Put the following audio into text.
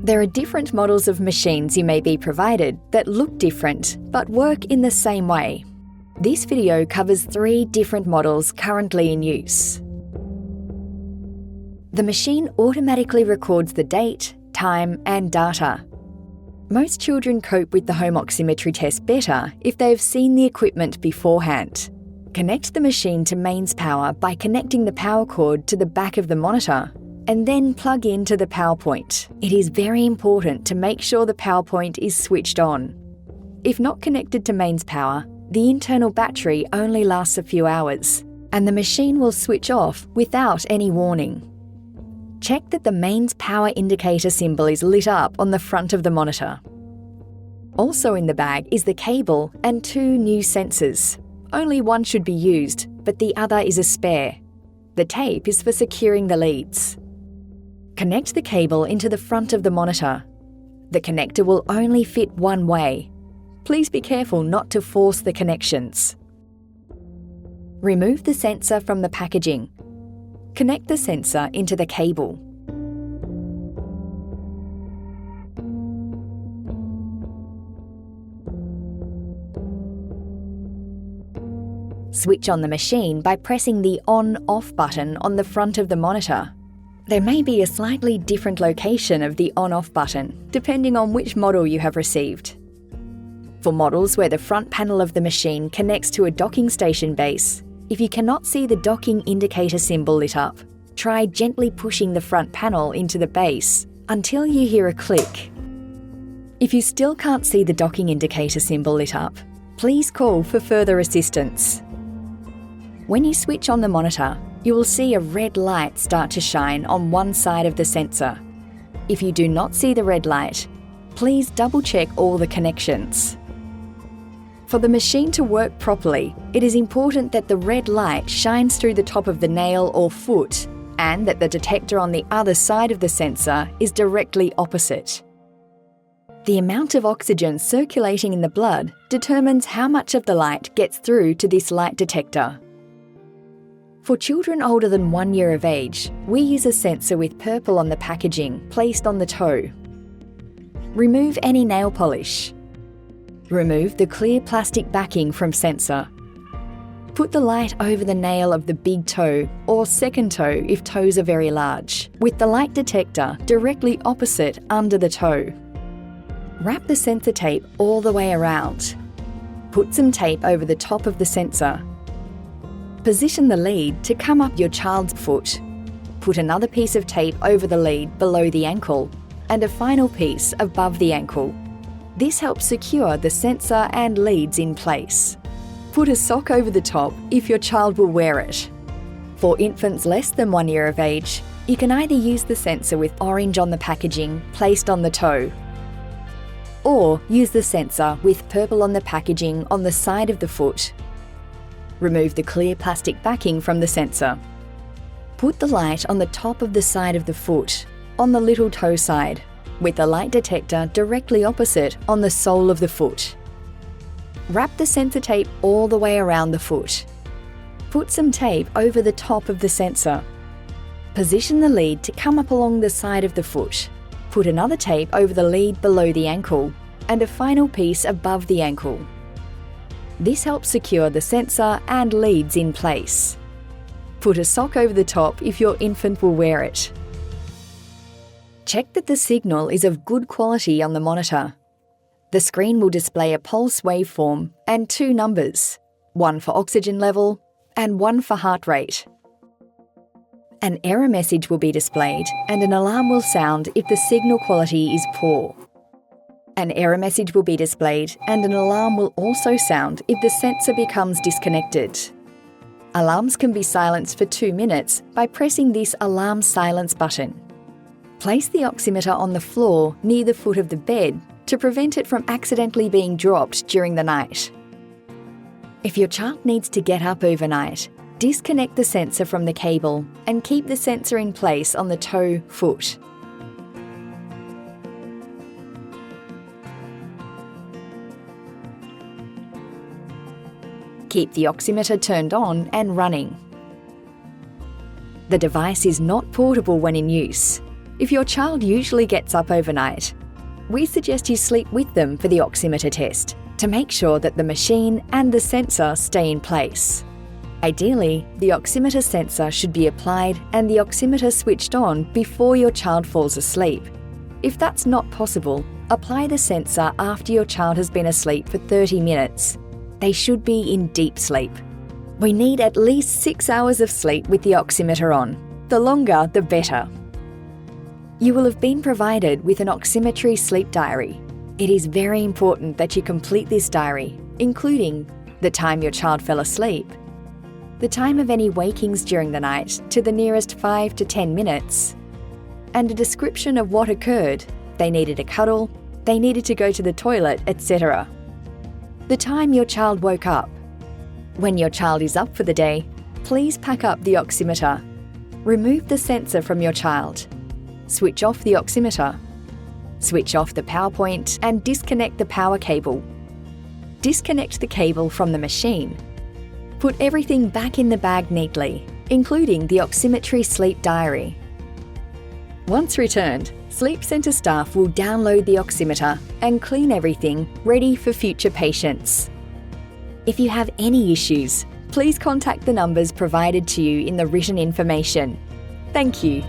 There are different models of machines you may be provided that look different but work in the same way. This video covers 3 different models currently in use. The machine automatically records the date, time and data. Most children cope with the home oximetry test better if they have seen the equipment beforehand. Connect the machine to mains power by connecting the power cord to the back of the monitor and then plug into the power point. It is very important to make sure the power point is switched on. If not connected to mains power, the internal battery only lasts a few hours and the machine will switch off without any warning. Check that the mains power indicator symbol is lit up on the front of the monitor. Also in the bag is the cable and 2 new sensors. Only one should be used, but the other is a spare. The tape is for securing the leads. Connect the cable into the front of the monitor. The connector will only fit one way. Please be careful not to force the connections. Remove the sensor from the packaging. Connect the sensor into the cable. Switch on the machine by pressing the on-off button on the front of the monitor. There may be a slightly different location of the on-off button, depending on which model you have received. For models where the front panel of the machine connects to a docking station base, if you cannot see the docking indicator symbol lit up, try gently pushing the front panel into the base until you hear a click. If you still can't see the docking indicator symbol lit up, please call for further assistance. When you switch on the monitor, you will see a red light start to shine on one side of the sensor. If you do not see the red light, please double-check all the connections. For the machine to work properly, it is important that the red light shines through the top of the nail or foot and that the detector on the other side of the sensor is directly opposite. The amount of oxygen circulating in the blood determines how much of the light gets through to this light detector. For children older than 1 year of age, we use a sensor with purple on the packaging placed on the toe. Remove any nail polish. Remove the clear plastic backing from sensor. Put the light over the nail of the big toe or second toe if toes are very large, with the light detector directly opposite under the toe. Wrap the sensor tape all the way around. Put some tape over the top of the sensor. Position the lead to come up your child's foot. Put another piece of tape over the lead below the ankle and a final piece above the ankle. This helps secure the sensor and leads in place. Put a sock over the top if your child will wear it. For infants less than 1 year of age, you can either use the sensor with orange on the packaging placed on the toe, or use the sensor with purple on the packaging on the side of the foot. Remove the clear plastic backing from the sensor. Put the light on the top of the side of the foot, on the little toe side, with the light detector directly opposite on the sole of the foot. Wrap the sensor tape all the way around the foot. Put some tape over the top of the sensor. Position the lead to come up along the side of the foot. Put another tape over the lead below the ankle and a final piece above the ankle. This helps secure the sensor and leads in place. Put a sock over the top if your infant will wear it. Check that the signal is of good quality on the monitor. The screen will display a pulse waveform and 2 numbers, one for oxygen level and one for heart rate. An error message will be displayed and an alarm will sound if the signal quality is poor. An error message will be displayed and an alarm will also sound if the sensor becomes disconnected. Alarms can be silenced for 2 minutes by pressing this alarm silence button. Place the oximeter on the floor near the foot of the bed to prevent it from accidentally being dropped during the night. If your child needs to get up overnight, disconnect the sensor from the cable and keep the sensor in place on the toe foot. Keep the oximeter turned on and running. The device is not portable when in use. If your child usually gets up overnight, we suggest you sleep with them for the oximeter test to make sure that the machine and the sensor stay in place. Ideally, the oximeter sensor should be applied and the oximeter switched on before your child falls asleep. If that's not possible, apply the sensor after your child has been asleep for 30 minutes. They should be in deep sleep. We need at least 6 hours of sleep with the oximeter on. The longer, the better. You will have been provided with an Oximetry sleep diary. It is very important that you complete this diary, including the time your child fell asleep, the time of any wakings during the night to the nearest 5 to 10 minutes, and a description of what occurred. They needed a cuddle, they needed to go to the toilet, etc. The time your child woke up. When your child is up for the day, please pack up the oximeter. Remove the sensor from your child. Switch off the oximeter. Switch off the power point and disconnect the power cable. Disconnect the cable from the machine. Put everything back in the bag neatly, including the Oximetry sleep diary. Once returned, Sleep Centre staff will download the oximeter and clean everything, ready for future patients. If you have any issues, please contact the numbers provided to you in the written information. Thank you.